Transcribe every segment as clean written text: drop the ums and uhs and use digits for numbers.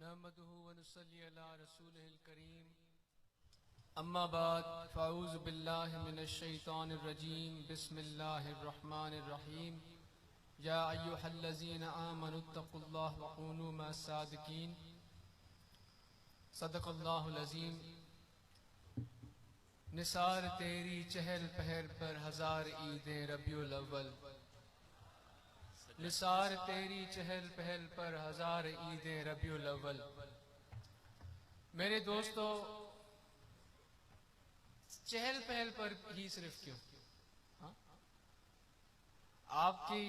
नहमदुहु व नुसल्ली अला रसूलिहिल करीम अम्मा बाद फ़अऊज़ु बिल्लाहि मिनश शैतानिर रजीम बिस्मिल्लाहिर रहमानिर रहीम या अय्युहल्लज़ीना आमनुत्तक़ुल्लाह व कूनू मअस सादिक़ीन सदक़ल्लाहुल अज़ीम। निसार तेरी चहल पहल पर हजार ईदें रबीउल अव्वल, निसार तेरी चहल पहल पर हजार ईदें रबीउल अव्वल। मेरे दोस्तों, चहल पहल पर ही सिर्फ क्यों, आपकी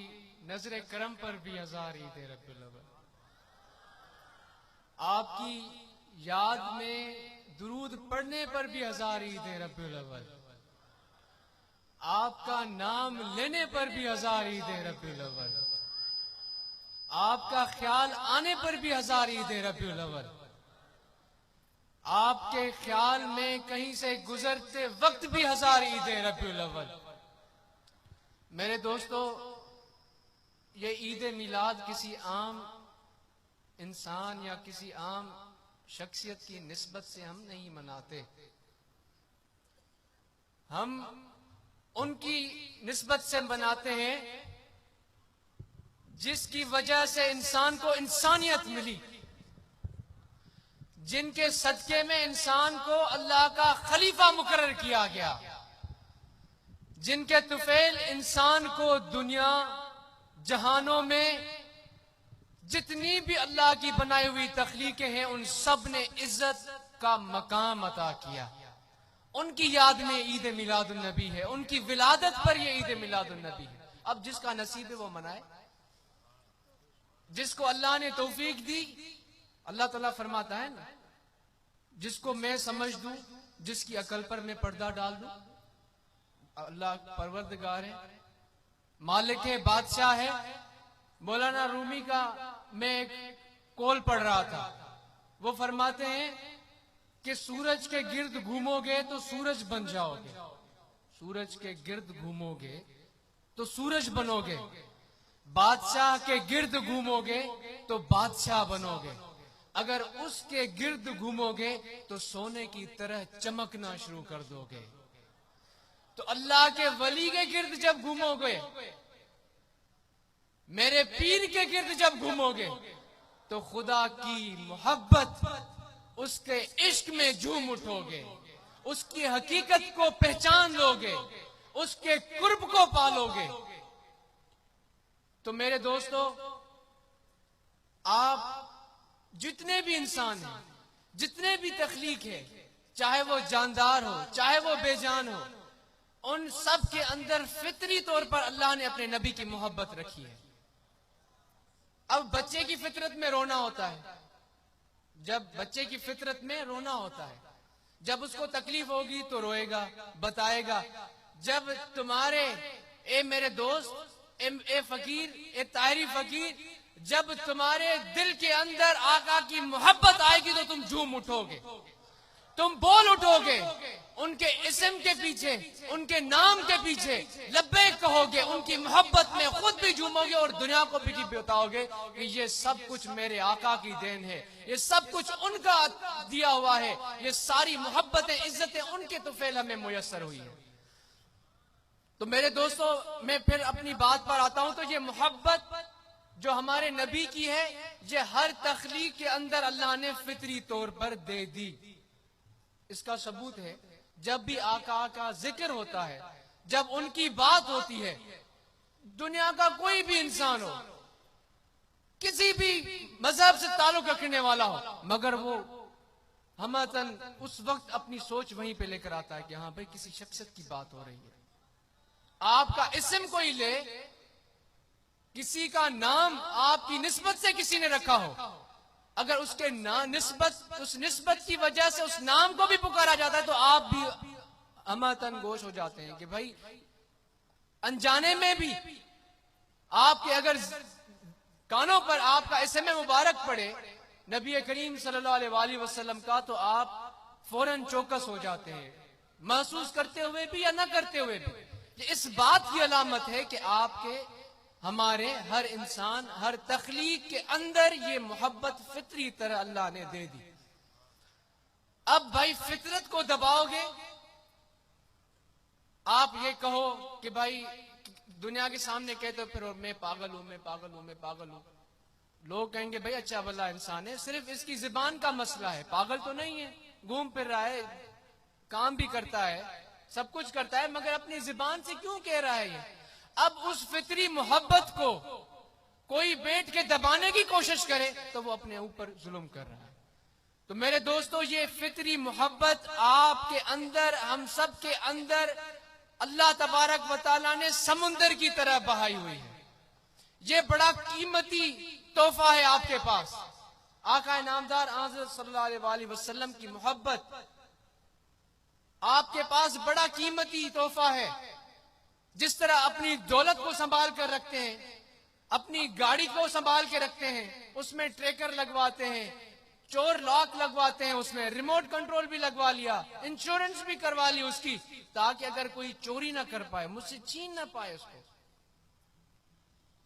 नजर करम पर भी हजार ईदें रबीउल अव्वल, आपकी याद में दुरूद पढ़ने पर भी हजार ईदें रबीउल अव्वल, आपका नाम लेने पर भी हजार ईदें रबीउल अव्वल, आपका ख्याल आने पर भी हजार ईदें रबीउल अव्वल, आपके ख्याल में कहीं से गुजरते वक्त भी हजार ईदें रबीउल अव्वल। मेरे दोस्तों, ये ईद मिलाद किसी आम इंसान या किसी आम शख्सियत की निस्बत से हम नहीं मनाते, हम उनकी निस्बत से मनाते हैं जिसकी वजह से इंसान को इंसानियत मिली, जिनके सदके में इंसान को अल्लाह का खलीफा मुकर्रर किया गया, जिनके तुफैल इंसान को दुनिया जहानों में जितनी भी अल्लाह की बनाई हुई तख्लीकें हैं उन सब ने इज्जत का मकाम अता किया। उनकी याद में ईद मिलादुन नबी है, उनकी विलादत पर यह ईद मिलादुन नबी है। अब जिसका नसीब है वो मनाए, जिसको अल्लाह ने तौफीक दी। अल्लाह ताला फरमाता है ना, जिसको मैं समझ दूं, जिसकी अकल पर मैं पर्दा डाल दूं। अल्लाह परवरदिगार है, मालिक है, बादशाह है। मौलाना रूमी का मैं एक कौल पढ़ रहा था, वो फरमाते हैं कि सूरज के गिर्द घूमोगे तो सूरज बन जाओगे, सूरज के गिर्द घूमोगे तो सूरज बनोगे, बादशाह के गिर्द घूमोगे तो बादशाह बनोगे, अगर उसके गिर्द घूमोगे तो सोने की तरह चमकना शुरू कर दोगे। तो अल्लाह के वली के गिर्द जब घूमोगे, मेरे पीर के गिर्द जब घूमोगे तो खुदा की मोहब्बत, उसके इश्क में झूम उठोगे, उसकी हकीकत को पहचान लोगे, उसके कुर्ब को पालोगे। तो मेरे दोस्तों, आप जितने भी इंसान हैं, जितने भी तख्लीक है, चाहे वो जानदार हो चाहे वो बेजान हो, उन सब के अंदर फितरी तौर पर अल्लाह ने अपने नबी की मोहब्बत रखी है। अब बच्चे की फितरत में रोना होता है, जब बच्चे की फितरत में रोना होता है, जब उसको तकलीफ होगी तो रोएगा, बताएगा। जब तुम्हारे ए मेरे दोस्त, ए फकीर, ए ताहिरी फकीर, जब तुम्हारे दिल के अंदर आका की मोहब्बत आएगी तो तुम झूम उठोगे, तुम बोल उठोगे, उनके इस्म के पीछे, उनके नाम के पीछे लब्बैक कहोगे, उनकी मोहब्बत में खुद भी झूमोगे और दुनिया को भी बताओगे कि ये सब कुछ मेरे आका की देन है, ये सब कुछ उनका दिया हुआ है, ये सारी मोहब्बतें, इज्जतें उनके तुफैल हमें मुयस्सर हुई है। तो मेरे दोस्तों, मैं फिर अपनी बात पर आता हूं। तो ये मोहब्बत जो हमारे नबी की है, ये हर तख्लीक के अंदर अल्लाह ने फितरी तौर पर दे दी। इसका सबूत है, जब भी आका का जिक्र होता है, जब उनकी बात होती है, दुनिया का कोई भी इंसान हो, किसी भी मजहब से ताल्लुक रखने वाला हो, मगर वो हमतन उस वक्त अपनी सोच वहीं पे लेकर आता है कि हाँ भाई, किसी शख्सियत की बात हो रही है। आपका इस्म कोई ले, किसी का नाम आपकी निस्बत से किसी ने रखा हो, अगर उसके निस्बत, उस निस्बत की वजह से उस नाम को भी पुकारा जाता है तो आप भी हमतन गोश हो जाते हैं कि भाई, अनजाने में भी आपके अगर कानों पर आपका इस्म मुबारक पड़े नबी करीम सल्लल्लाहु अलैहि वसल्लम का, तो आप फौरन चौकस हो जाते हैं, महसूस करते हुए भी या न करते हुए भी। ये इस बात की अलामत है कि आपके हमारे हर इंसान, हर तख्लीक के अंदर ये मोहब्बत फितरी तरह अल्लाह ने दे दी। अब भाई फितरत को दबाओगे, आप ये कहो कि भाई दुनिया के सामने कहते हो फिर मैं पागल हूं, मैं पागल हूं, मैं पागल हूं। लोग कहेंगे भाई अच्छा भला इंसान है, सिर्फ इसकी जुबान का मसला है, पागल तो नहीं है, घूम फिर रहा है, काम भी करता है, सब कुछ करता है, मगर अपनी जुबान से क्यों कह रहा है ये? अब उस फितरी मोहब्बत को कोई बैठ के दबाने की कोशिश करे तो वो अपने ऊपर जुल्म कर रहा है। तो मेरे दोस्तों, ये फितरी मोहब्बत आपके अंदर, हम सब के अंदर अल्लाह तबारक व तआला ने समुंदर की तरह बहाई हुई है। ये बड़ा कीमती तोहफा है आपके पास। आका नामदार हज़रत सल्लल्लाहु अलैहि वसल्लम की मोहब्बत आपके पास बड़ा कीमती तोहफा है। जिस तरह अपनी दौलत को संभाल कर रखते हैं, अपनी गाड़ी को संभाल के रखते हैं, उसमें ट्रैकर लगवाते हैं, चोर लॉक लगवाते हैं, उसमें रिमोट कंट्रोल भी लगवा लिया, इंश्योरेंस भी करवा ली उसकी, ताकि अगर कोई चोरी ना कर पाए, मुझसे छीन ना पाए उसको।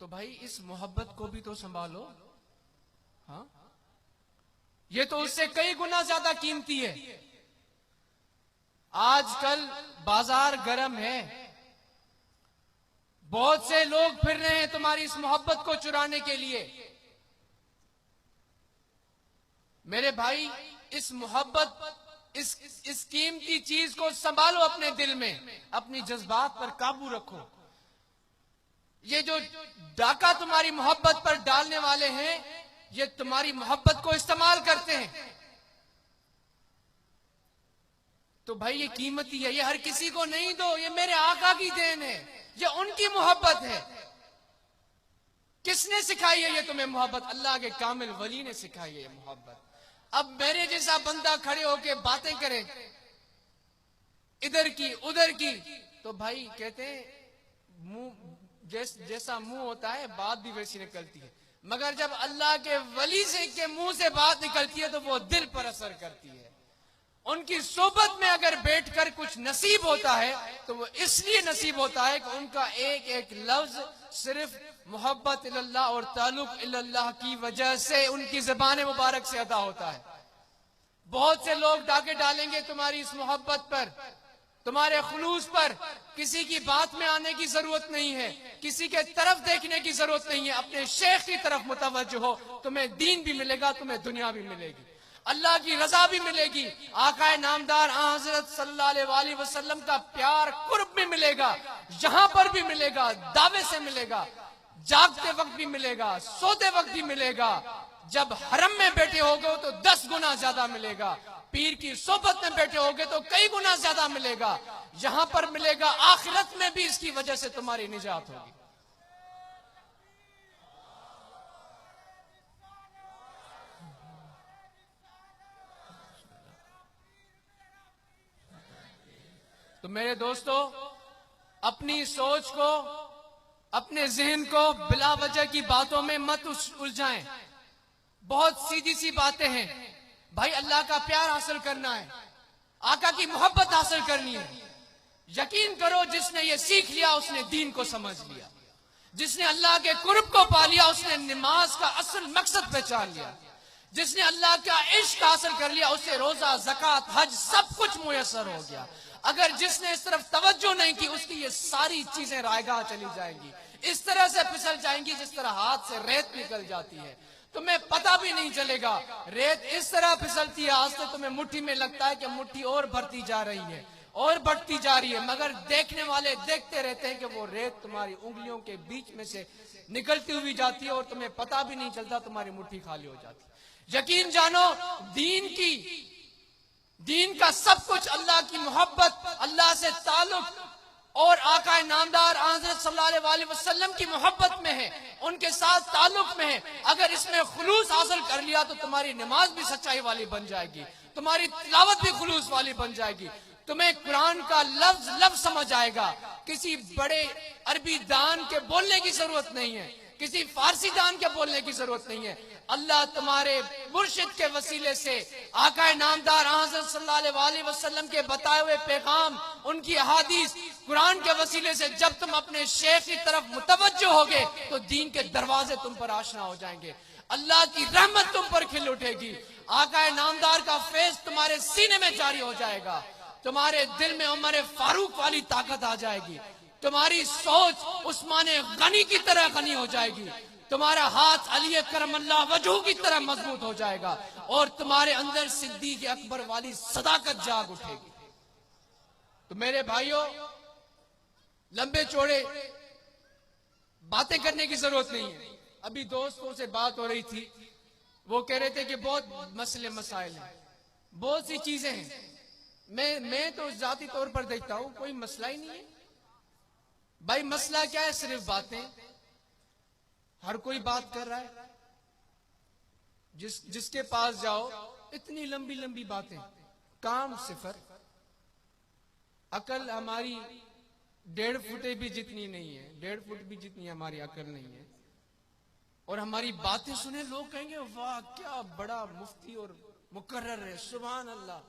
तो भाई इस मोहब्बत को भी तो संभालो। हाँ, ये तो उससे कई गुना ज्यादा कीमती है। आजकल बाजार गर्म है, बहुत से लोग फिर रहे हैं तुम्हारी इस मोहब्बत को चुराने के लिए। मेरे भाई, इस मोहब्बत, इस कीमती चीज को संभालो अपने दिल में, अपनी जज्बात पर काबू रखो। ये जो डाका तुम्हारी मोहब्बत पर डालने वाले हैं, ये तुम्हारी मोहब्बत को इस्तेमाल करते हैं। तो भाई ये कीमती है, ये हर किसी को नहीं दो, ये मेरे आका की देन है, ये उनकी मोहब्बत है। किसने सिखाई है ये तुम्हें मोहब्बत? अल्लाह के कामिल वली ने सिखाई है ये मोहब्बत। अब मेरे जैसा बंदा खड़े होके बातें करे इधर की उधर की, तो भाई कहते हैं मुंह जैसा मुंह होता है बात भी वैसी निकलती है, मगर जब अल्लाह के वली से के मुंह से बात निकलती है तो वो दिल पर असर करती है। उनकी सोबत में अगर बैठकर कुछ नसीब होता है तो वो इसलिए नसीब होता है कि उनका एक एक लफ्ज सिर्फ मोहब्बत इल्लल्लाह और ताल्लुक इल्लल्लाह की वजह से उनकी ज़बान मुबारक से अदा होता है। बहुत से लोग डाके डालेंगे तुम्हारी इस मोहब्बत पर, तुम्हारे खुलूस पर। किसी की बात में आने की जरूरत नहीं है, किसी के तरफ देखने की जरूरत नहीं है, अपने शेख की तरफ मुतवज्जो हो, तुम्हें दीन भी मिलेगा, तुम्हें दुनिया भी मिलेगी, अल्लाह की रजा भी मिलेगी, आका नामदार हज़रत सल्लल्लाहु अलैहि वसल्लम का प्यार कुर्ब भी मिलेगा, यहां पर भी मिलेगा, दावे से मिलेगा, जागते वक्त भी मिलेगा, सोते वक्त भी मिलेगा। जब हरम में बैठे होगे तो 10 गुना ज्यादा मिलेगा, पीर की सोबत में बैठे होगे तो कई गुना ज्यादा मिलेगा, यहां पर मिलेगा, आखिरत में भी इसकी वजह से तुम्हारी निजात होगी। तो मेरे दोस्तों, अपनी सोच को, अपने जहन को बिला वजह की बातों में मत उलझाएं। बहुत सीधी सी बातें हैं भाई, अल्लाह का प्यार हासिल करना है, आका की मोहब्बत हासिल करनी है। यकीन करो, जिसने ये सीख लिया उसने दीन को समझ लिया, जिसने अल्लाह के कुर्ब को पा लिया उसने नमाज का असल मकसद पहचान लिया, जिसने अल्लाह का इश्क हासिल कर लिया उसे रोजा, ज़कात, हज सब कुछ मुयस्सर हो गया। अगर जिसने इस तरफ तवज्जो नहीं की उसकी ये सारी चीजें रायगाह चली जाएंगी, इस तरह से फिसल जाएंगी जिस तरह हाथ से रेत निकल जाती है, तुम्हें पता भी नहीं चलेगा। रेत इस तरह फिसलती है, आज से तुम्हें मुट्ठी में लगता है कि मुट्ठी और भरती जा रही है और बढ़ती जा रही है, मगर देखने वाले देखते रहते हैं कि वो रेत तुम्हारी उंगलियों के बीच में से निकलती हुई जाती है और तुम्हें पता भी नहीं चलता, तुम्हारी मुट्ठी खाली हो जाती है। यकीन जानो, दीन का सब कुछ अल्लाह की मोहब्बत, अल्लाह से ताल्लुक और आका नामदार हज़रत सल्लल्लाहु अलैहि वसल्लम की मोहब्बत में है, उनके साथ ताल्लुक में है। अगर इसमें खुलूस हासिल कर लिया तो तुम्हारी नमाज भी सच्चाई वाली बन जाएगी, तुम्हारी तिलावत भी खुलूस वाली बन जाएगी, तुम्हें कुरान का लफ्ज लफ्ज समझ आएगा। किसी बड़े अरबी दान के बोलने की जरूरत नहीं है, किसी फारसी दान के बोलने की जरूरत नहीं है। अल्लाह तुम्हारे मुर्शिद के वसीले से आका नामदार हज़रत सल्लल्लाहु अलैहि वसल्लम के बताए हुए पैगाम, उनकी अहादीस, कुरान के वसीले से जब तुम अपने शेख की तरफ मुतवज्जो होगे तो दीन के दरवाजे तुम पर आशना हो जाएंगे, अल्लाह की रहमत तुम पर खिल उठेगी, आका नामदार का फैज तुम्हारे सीने में जारी हो जाएगा, तुम्हारे दिल में उमर फारूक वाली ताकत आ जाएगी, तुम्हारी सोच उस्मान गनी की तरह गनी हो जाएगी, तुम्हारा हाथ अली करमल्लाह वजहू की तरह मजबूत हो जाएगा और तुम्हारे अंदर सिद्दीक अकबर वाली सदाकत जाग उठेगी। तो मेरे भाइयों, लंबे चौड़े बातें करने की जरूरत नहीं है। अभी दोस्तों से बात हो रही थी, वो कह रहे थे कि बहुत मसले मसाइल हैं, बहुत सी चीजें हैं। मैं तो जाती तौर पर देखता हूं कोई मसला ही नहीं है। भाई मसला क्या है? सिर्फ बातें, हर कोई बात कर रहा है, जिसके पास जाओ इतनी लंबी लंबी बातें, काम सिफर। अकल हमारी 1.5 फुट भी जितनी नहीं है, 1.5 फुट भी जितनी हमारी अकल नहीं है, और हमारी बातें सुने लोग कहेंगे वाह क्या बड़ा मुफ्ती और मुकर्रर है, सुभान अल्लाह।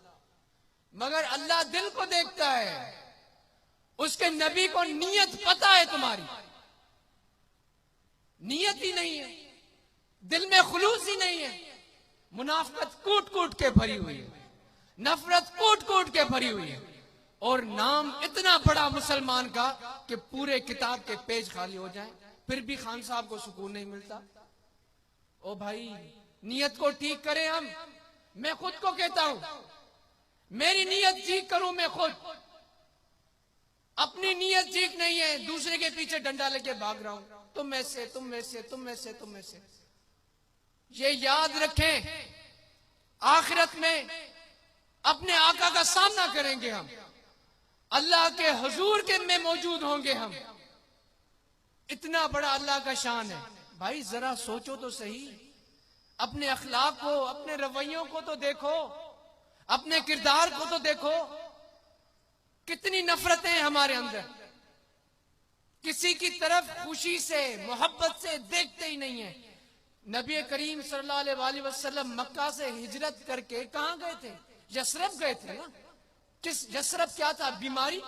मगर अल्लाह दिल को देखता है, उसके नबी को नियत पता है, तुम्हारी नियत ही नहीं है, दिल में खुलूस ही नहीं है, मुनाफिकत कूट कूट के भरी हुई है, नफरत कूट कूट के भरी हुई है, और नाम इतना बड़ा मुसलमान का कि पूरे किताब के पेज खाली हो जाएं, फिर भी खान साहब को सुकून नहीं मिलता। ओ भाई, नियत को ठीक करें हम। मैं खुद को कहता हूं, मेरी नियत ठीक करूं मैं खुद, अपनी नियत ठीक नहीं है, दूसरे के पीछे डंडा लेके भाग रहा हूं, तुम ऐसे तुम ऐसे तुम ऐसे तुम ऐसे। ये याद रखें, आखिरत में अपने आका का सामना करेंगे हम, अल्लाह के हुजूर के में मौजूद होंगे हम। इतना बड़ा अल्लाह का शान है। भाई जरा सोचो तो सही, अपने अखलाक को, अपने रवैयों को तो देखो, अपने किरदार को तो देखो, कितनी नफरतें हैं हमारे अंदर, किसी की तरफ खुशी से मोहब्बत से देखते ही नहीं है। नबी करीम सल्लल्लाहु अलैहि वसल्लम मक्का से हिजरत करके कहां गए थे? यसरब गए थे ना। किस यसरब क्या था? बीमारी,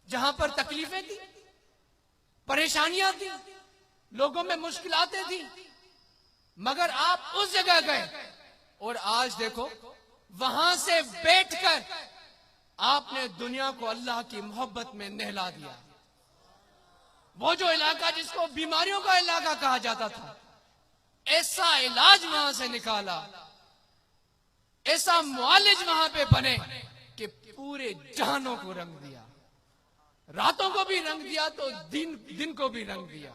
जहां पर तकलीफें थी, परेशानियां थी, लोगों में मुश्किलातें थी, मगर आप उस जगह गए और आज देखो वहां से बैठकर आपने दुनिया को अल्लाह की मोहब्बत में नहला दिया। वो जो इलाका जिसको बीमारियों का इलाका कहा जाता था, ऐसा इलाज वहां से निकाला, ऐसा मुआलिज वहां पे बने कि पूरे जहानों को रंग दिया, रातों को भी रंग दिया तो दिन को भी रंग दिया,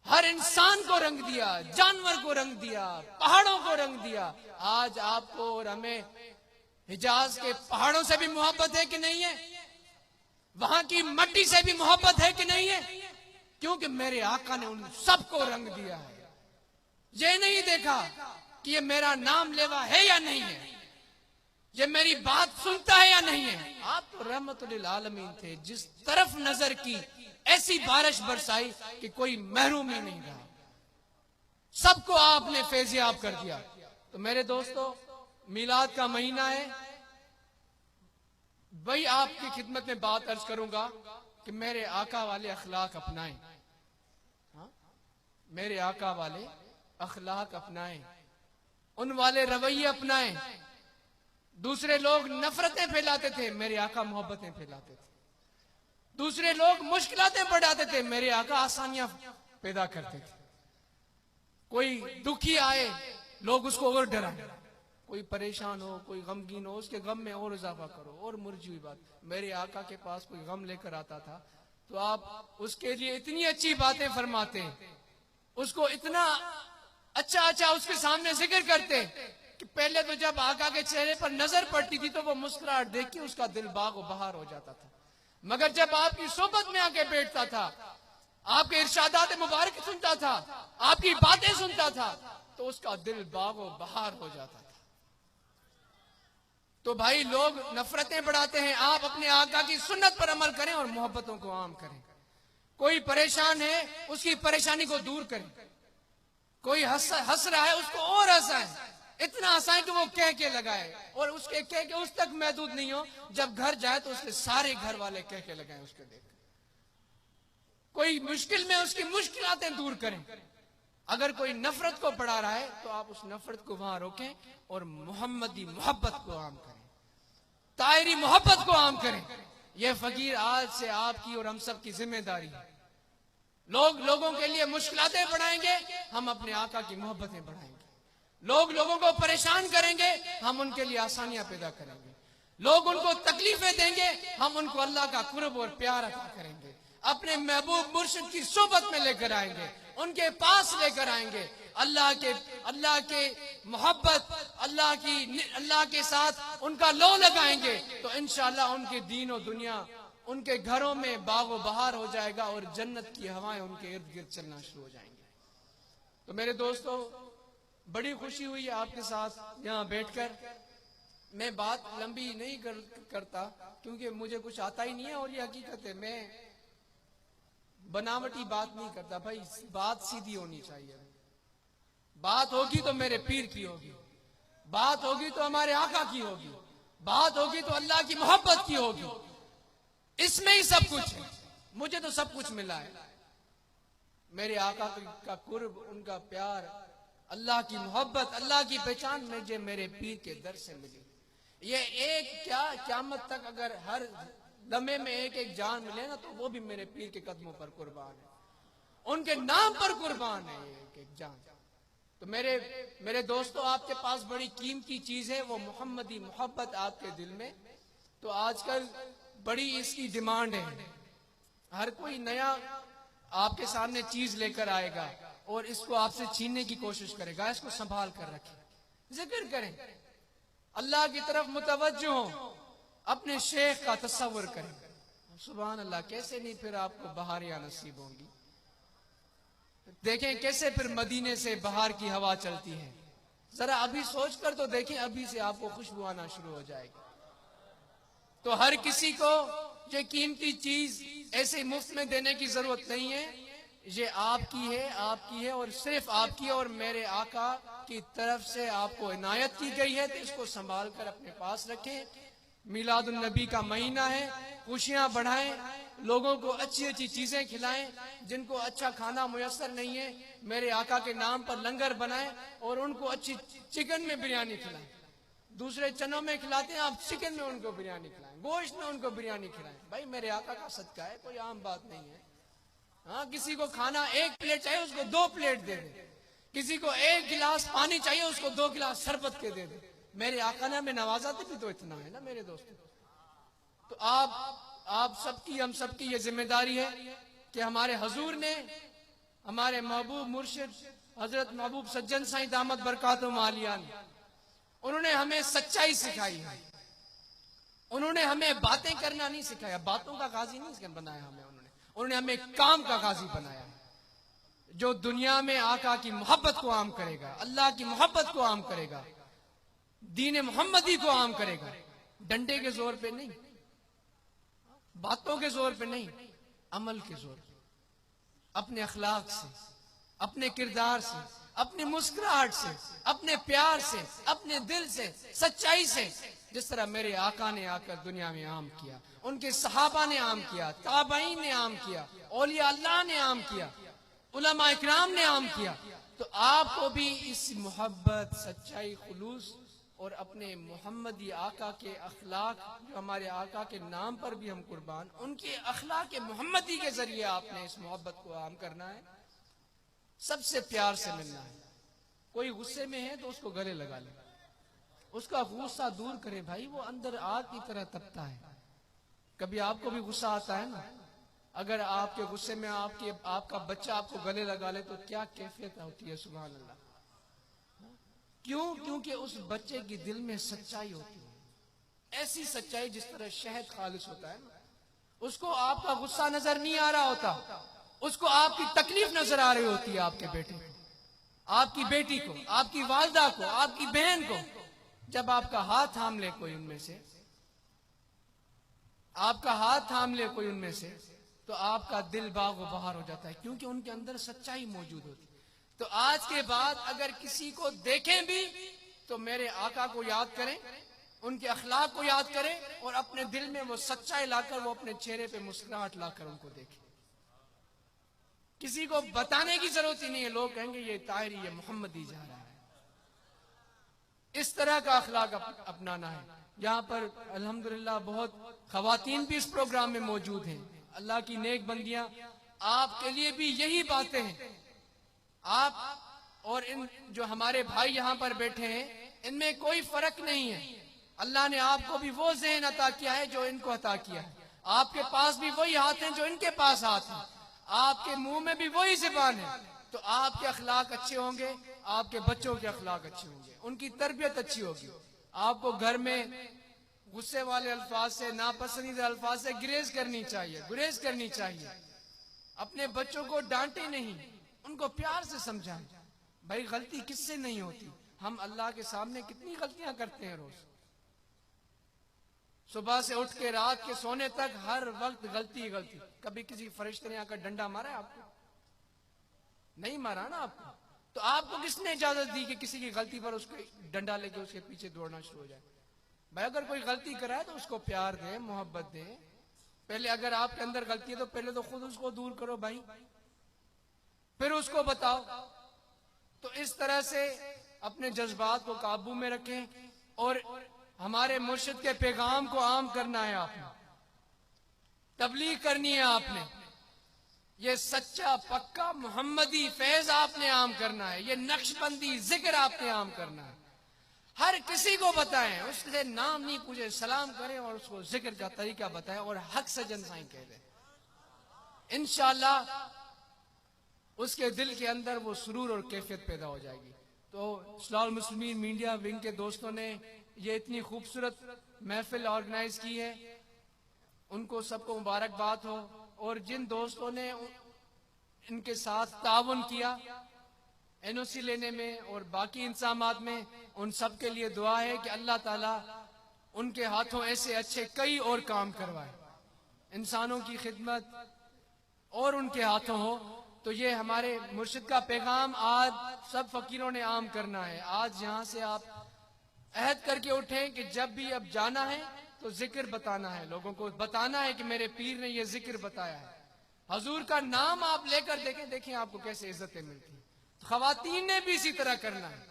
हर इंसान को रंग दिया, जानवर को रंग दिया, पहाड़ों को रंग दिया। आज आपको और हमें हिजाज के पहाड़ों से भी मोहब्बत है कि नहीं है? वहां की मट्टी से भी मोहब्बत है कि नहीं है? क्योंकि मेरे आका ने उन सबको रंग दिया है। ये नहीं देखा कि ये मेरा नाम लेवा है या नहीं है, ये मेरी बात सुनता है या नहीं है। आप तो रहमतुल आलमीन थे, जिस तरफ नजर की ऐसी बारिश बरसाई कि कोई महरूम ही नहीं रहा, सबको आपने फैज़याब कर दिया। तो मेरे दोस्तों, मिलाद का महीना है, वही आपकी खिदमत में बात अर्ज करूंगा कि मेरे आका वाले अखलाक अपनाएं। हाँ? मेरे आका वाले अखलाक अपनाएं, उन वाले रवैये अपनाएं। दूसरे लोग नफरतें फैलाते थे, मेरे आका मोहब्बतें फैलाते थे। दूसरे लोग मुश्किलातें बढ़ाते थे, मेरे आका आसानियां पैदा करते थे। कोई दुखी आए, लोग उसको और डराए, कोई परेशान हो, कोई गमगीन हो, उसके गम में और इजाफा करो और मुरझी हुई बात। मेरे आका के पास कोई गम लेकर आता था तो आप उसके लिए इतनी अच्छी बातें फरमाते, उसको इतना अच्छा उसके सामने जिक्र करते कि पहले तो जब आका के चेहरे पर नजर पड़ती थी तो वो मुस्कुराहट देख के उसका दिल बाग बहार हो जाता था। मगर जब आपकी सोबत में आके बैठता था, आपके इरशादात मुबारक सुनता था, आपकी बातें सुनता था, तो उसका दिल बागो बहार हो जाता था। तो भाई लोग नफरतें बढ़ाते हैं, आप अपने आका की सुन्नत पर अमल करें और मोहब्बतों को आम करें। कोई परेशान है उसकी परेशानी को दूर करें, कोई हंस रहा है उसको और हंसाएं, इतना हंसाएं कि वो कह के लगाए, और उसके कह के उस तक महदूद नहीं हो, जब घर जाए तो उसके सारे घर वाले कह के लगाएं उसके देख। कोई मुश्किल में उसकी मुश्किलातें दूर करें। अगर कोई नफरत को बढ़ा रहा है तो आप उस नफरत को वहां रोकें और मोहम्मदी मोहब्बत को आम करें, तायरी मोहब्बत को आम करें। यह फकीर आज से आपकी और हम सब की जिम्मेदारी है। लोगों के लिए मुश्किलातें बढ़ाएंगे, हम अपने आका की मोहब्बतें बढ़ाएंगे। लोगों को परेशान करेंगे, हम उनके लिए आसानियां पैदा करेंगे। लोग उनको तकलीफें देंगे, हम उनको अल्लाह का कुर्ब और प्यार अता करेंगे। अपने महबूब मुर्शिद की सोबत में लेकर आएंगे, उनके पास लेकर आएंगे। अल्लाह के मोहब्बत, अल्लाह के साथ उनका लो लगाएंगे तो इंशाअल्लाह उनके दीन और दुनिया, उनके घरों में बागो बहार हो जाएगा और जन्नत की हवाएं उनके इर्द गिर्द चलना शुरू हो जाएंगे। तो मेरे दोस्तों, बड़ी खुशी हुई है आपके साथ यहाँ बैठकर। मैं बात लंबी नहीं करता क्योंकि मुझे कुछ आता ही नहीं है, और ये हकीकत है। मैं बनावटी बात नहीं करता भाई, बात सीधी होनी चाहिए। बात होगी तो मेरे पीर की होगी, बात होगी तो हमारे आका की होगी, बात होगी तो अल्लाह की मोहब्बत की होगी। इसमें ही सब कुछ है। मुझे तो सब कुछ मिला है। मेरे आका का कुर्ब, उनका प्यार, अल्लाह की मोहब्बत, अल्लाह की पहचान मुझे मेरे पीर के दर से मिली। ये एक क़यामत तक अगर हर लम्हे में एक जान मिले ना, तो वो भी मेरे पीर के कदमों पर कुर्बान है, उनके नाम पर कुर्बान है एक जान। तो मेरे दोस्तों, आपके पास बड़ी कीमती चीज है, वो मोहम्मदी मोहब्बत आपके दिल में। तो आजकल बड़ी इसकी डिमांड है। हर कोई नया आपके सामने चीज लेकर आएगा और इसको आपसे छीनने की कोशिश करेगा। इसको संभाल कर रखें, जिक्र करें, अल्लाह की तरफ मुतवज्जो हो, अपने शेख का तस्वुर करें। सुभान अल्लाह, कैसे नहीं फिर आपको बहारियां नसीब होंगी। देखें कैसे फिर मदीने से बाहर की हवा चलती है। जरा अभी सोच कर तो देखें, अभी से आपको खुशबू आना शुरू हो जाएगी। तो हर किसी को ये कीमती चीज ऐसे मुफ्त में देने की जरूरत नहीं है। ये आपकी है और सिर्फ आपकी और मेरे आका की तरफ से आपको इनायत की गई है। तो इसको संभाल कर अपने पास रखें। मिलादुन नबी का महीना है, खुशियां बढ़ाएं, लोगों को अच्छी अच्छी चीजें खिलाएं। जिनको अच्छा खाना मुयस्सर नहीं है, मेरे आका के नाम पर लंगर बनाएं और उनको अच्छी चिकन में बिरयानी खिलाएं। दूसरे चनों में खिलाते हैं, आप चिकन में उनको बिरयानी खिलाएं, गोश्त में उनको बिरयानी खिलाएं। भाई मेरे आका का सदका है, कोई आम बात नहीं है। हाँ, किसी को खाना 1 प्लेट चाहिए, उसको 2 प्लेट दे दे। किसी को 1 गिलास पानी चाहिए, उसको 2 गिलास शरबत के दे दे। मेरे आका ने हमें नवाजा भी तो इतना है ना मेरे दोस्तों। तो आप सबकी, हम सबकी ये जिम्मेदारी है कि हमारे हुजूर ने, हमारे महबूब मुर्शिद हजरत महबूब सज्जन साईं दामत बरकातुहू आलिया ने, उन्होंने हमें सच्चाई सिखाई है। उन्होंने हमें बातें करना नहीं सिखाया, बातों का गाजी नहीं बनाया हमें। उन्होंने हमें काम का गाजी बनाया है, जो दुनिया में आका की मोहब्बत को आम करेगा, अल्लाह की मोहब्बत को आम करेगा, दीन मोहम्मदी को आम करेगा। डंडे के जोर पे नहीं, बातों के जोर पे नहीं, अमल के जोर पे, अपने अखलाक से, अपने किरदार से, अपनी मुस्कुराहट से, अपने प्यार से, अपने दिल से, सच्चाई से। जिस तरह मेरे आका ने आकर दुनिया में आम किया, उनके सहाबा ने आम किया, ताबईन ने आम किया, औलिया अल्लाह ने आम किया, उलमा इकराम ने आम किया। तो आपको भी इस मोहब्बत, सच्चाई, खुलूस और अपने मोहम्मदी आका के अखलाक, जो हमारे आका के नाम पर भी हम कुर्बान, उनके अखलाक मोहम्मदी के जरिए आपने इस मोहब्बत को आम करना है। सबसे प्यार से मिलना है। कोई गुस्से में है तो उसको गले लगा ले, उसका गुस्सा दूर करें। भाई वो अंदर आग की तरह तपता है। कभी आपको भी गुस्सा आता है ना, अगर आपके गुस्से में आपका बच्चा आपको गले लगा ले तो क्या कैफियत होती है। सुभान अल्लाह। क्यों? क्योंकि उस बच्चे की दिल में सच्चाई होती है, ऐसी सच्चाई जिस तरह शहद खालिस होता है ना। उसको आपका गुस्सा नजर नहीं आ रहा होता, उसको आपकी तकलीफ नजर आ रही होती है, आपके बेटे को, आपकी बेटी को, आपकी वालदा को, आपकी बहन को। जब आपका हाथ थाम ले कोई उनमें से, आपका हाथ थाम ले कोई उनमें से, तो आपका दिल बाग बहार हो जाता है, क्योंकि उनके अंदर सच्चाई मौजूद होती है। तो आज के बाद अगर किसी को देखें भी तो मेरे आका को याद करें, उनके अखलाक को याद करें और अपने दिल में वो सच्चाई लाकर, वो अपने चेहरे पे मुस्कुराहट लाकर उनको देखें। किसी को बताने की जरूरत ही नहीं है, लोग कहेंगे ये ताहिरी, ये मोहम्मदी जा रहा है। इस तरह का अखलाक अपनाना है। यहाँ पर अल्हम्दुलिल्लाह बहुत खवातीन भी इस प्रोग्राम में मौजूद हैं। अल्लाह की नेक बंदियां, आपके लिए भी यही बातें हैं। आप और इन जो हमारे भाई यहाँ पर बैठे हैं, इनमें कोई फर्क नहीं है। अल्लाह ने आपको भी वो ज़हन अता किया है जो इनको अता किया है। आपके पास भी वही हाथ हैं जो इनके पास हाथ हैं। आपके मुंह में भी वही ज़बान है। तो आपके अखलाक अच्छे होंगे, आपके बच्चों के अखलाक अच्छे होंगे, उनकी तरबियत अच्छी होगी। आपको घर में गुस्से वाले अल्फाज से, नापसंदीदा अल्फाज से गुरेज करनी चाहिए, गुरेज करनी चाहिए। अपने बच्चों को डांटे नहीं, उनको प्यार से समझाएं। भाई गलती किससे नहीं होती? हम अल्लाह के सामने कितनी गलतियां करते हैं रोज। सुबह से उठ के रात के सोने तक हर वक्त गलती गलती। कभी किसी फरिश्ते ने आकर डंडा मारा है आपको? नहीं मारा ना आपको। तो आपको किसने इजाजत दी कि किसी की गलती पर उसको डंडा लेके उसके पीछे दौड़ना शुरू हो जाए? भाई अगर कोई गलती कराए तो उसको प्यार दे, मोहब्बत दे। पहले अगर आपके अंदर गलती है तो पहले तो खुद उसको दूर करो भाई, फिर उसको बताओ। तो इस तरह से अपने जज्बात को काबू में रखें और हमारे मुर्शिद के पैगाम को आम करना है आपने, तबलीग करनी है आपने। ये सच्चा पक्का मोहम्मदी फैज आपने आम करना है, ये नक्शबंदी जिक्र आपने आम करना है। हर किसी को बताएं, उससे नाम नहीं पूछे, सलाम करें और उसको जिक्र का तरीका बताएं और हक से जनसाई कह दें। इंशाअल्लाह उसके दिल के अंदर वो सुरूर और कैफियत पैदा हो जाएगी। तो इस्लाहुल मुस्लिमीन मीडिया विंग के दोस्तों ने ये इतनी खूबसूरत महफिल ऑर्गेनाइज की है, उनको सबको मुबारकबाद हो। और जिन दोस्तों ने इनके साथ ताउन किया एनओसी लेने में और बाकी इंतजामात में, उन सब के लिए दुआ है कि अल्लाह ताला उनके हाथों ऐसे अच्छे कई और काम करवाए, इंसानों की खिदमत और उनके हाथों हो। तो ये हमारे मुर्शिद का पैगाम आज सब फकीरों ने आम करना है। आज यहाँ से आप अहद करके उठें कि जब भी अब जाना है तो जिक्र बताना है, लोगों को बताना है कि मेरे पीर ने ये जिक्र बताया है। हजूर का नाम आप लेकर देखें, देखें आपको कैसे इज्जतें मिलती हैं। तो खवातीन ने भी इसी तरह करना है।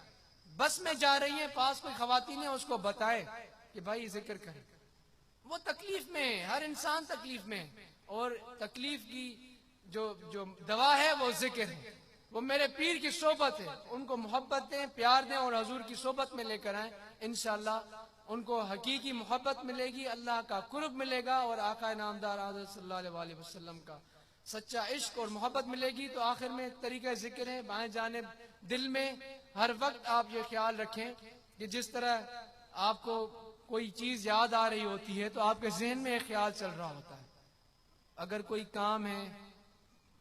बस में जा रही हैं, पास कोई खवातीन है, उसको बताए कि भाई जिक्र करें। वो तकलीफ में है, हर इंसान तकलीफ में है, और तकलीफ की जो जो दवा है वो जिक्र है, वो मेरे पीर की सोबत है। उनको मोहब्बत दें, प्यार दें और हजूर की सोबत में लेकर आए। इंशाअल्लाह उनको हकीकी मोहब्बत मिलेगी, अल्लाह का कुर्ब मिलेगा और आका नामदार हज़रत सल्लल्लाहु अलैहि वसल्लम का सच्चा इश्क और मोहब्बत मिलेगी। तो आखिर में तरीका जिक्र है, बाएं जानिब दिल में हर वक्त आप ये ख्याल रखें कि जिस तरह आपको कोई चीज याद आ रही होती है तो आपके जहन में एक ख्याल चल रहा होता है। अगर कोई काम है,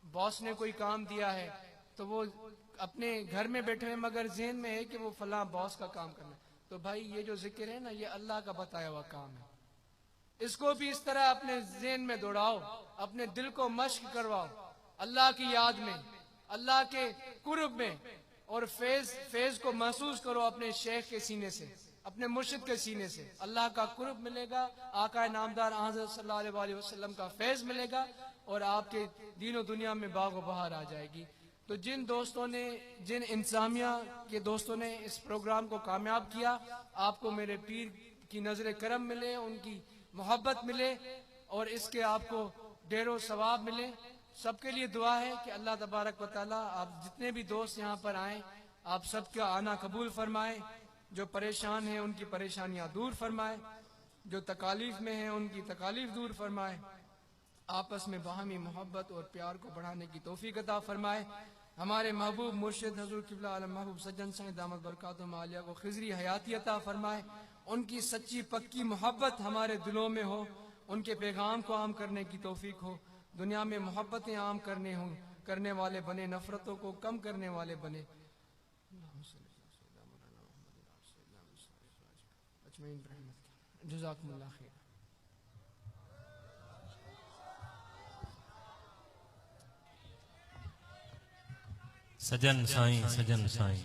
बॉस ने कोई काम दिया है, तो वो अपने घर में बैठे हैं मगर जहन में है कि वो फला बॉस का काम करना है। तो भाई ये जो जिक्र है ना, ये अल्लाह का बताया हुआ काम है। इसको भी इस तरह अपने जहन में दौड़ाओ, अपने दिल को मश्क करवाओ अल्लाह की याद में, अल्लाह के कुर्ब में, और फेज को महसूस करो अपने शेख के सीने से, अपने मुर्शिद के सीने से। अल्लाह का कुर्ब मिलेगा, आका नामदार हज़रत सल्लल्लाहु अलैहि वसल्लम का फैज मिलेगा और आपके दीनों दुनिया में बाग बहार आ जाएगी। तो जिन दोस्तों ने, जिन इंतजामिया के दोस्तों ने इस प्रोग्राम को कामयाब किया, आपको मेरे पीर की नजर करम मिले, उनकी मोहब्बत मिले और इसके आपको ढेरों सवाब मिले। सबके लिए दुआ है कि अल्लाह तबारक व तआला आप जितने भी दोस्त यहाँ पर आए, आप सबका आना कबूल फरमाए। जो परेशान हैं उनकी परेशानियां दूर फरमाए, जो तकालीफ में हैं उनकी तकालीफ दूर फरमाए, आपस में बाहमी मोहब्बत और प्यार को बढ़ाने की तौफीक अता फरमाए। हमारे महबूब मुर्शिद हजूर किबला आलम महबूब सज्जन सईद दामद बरकातुहुम आलिया को खिजरी हयाती अता फरमाए। उनकी सच्ची पक्की मोहब्बत हमारे दिलों में हो, उनके पैगाम को आम करने की तौफीक हो, दुनिया में मोहब्बतें आम करने वाले बने, नफरतों को कम करने वाले बने। जज़ाकुमुल्लाह खैर। सजन साईं सजन साईं।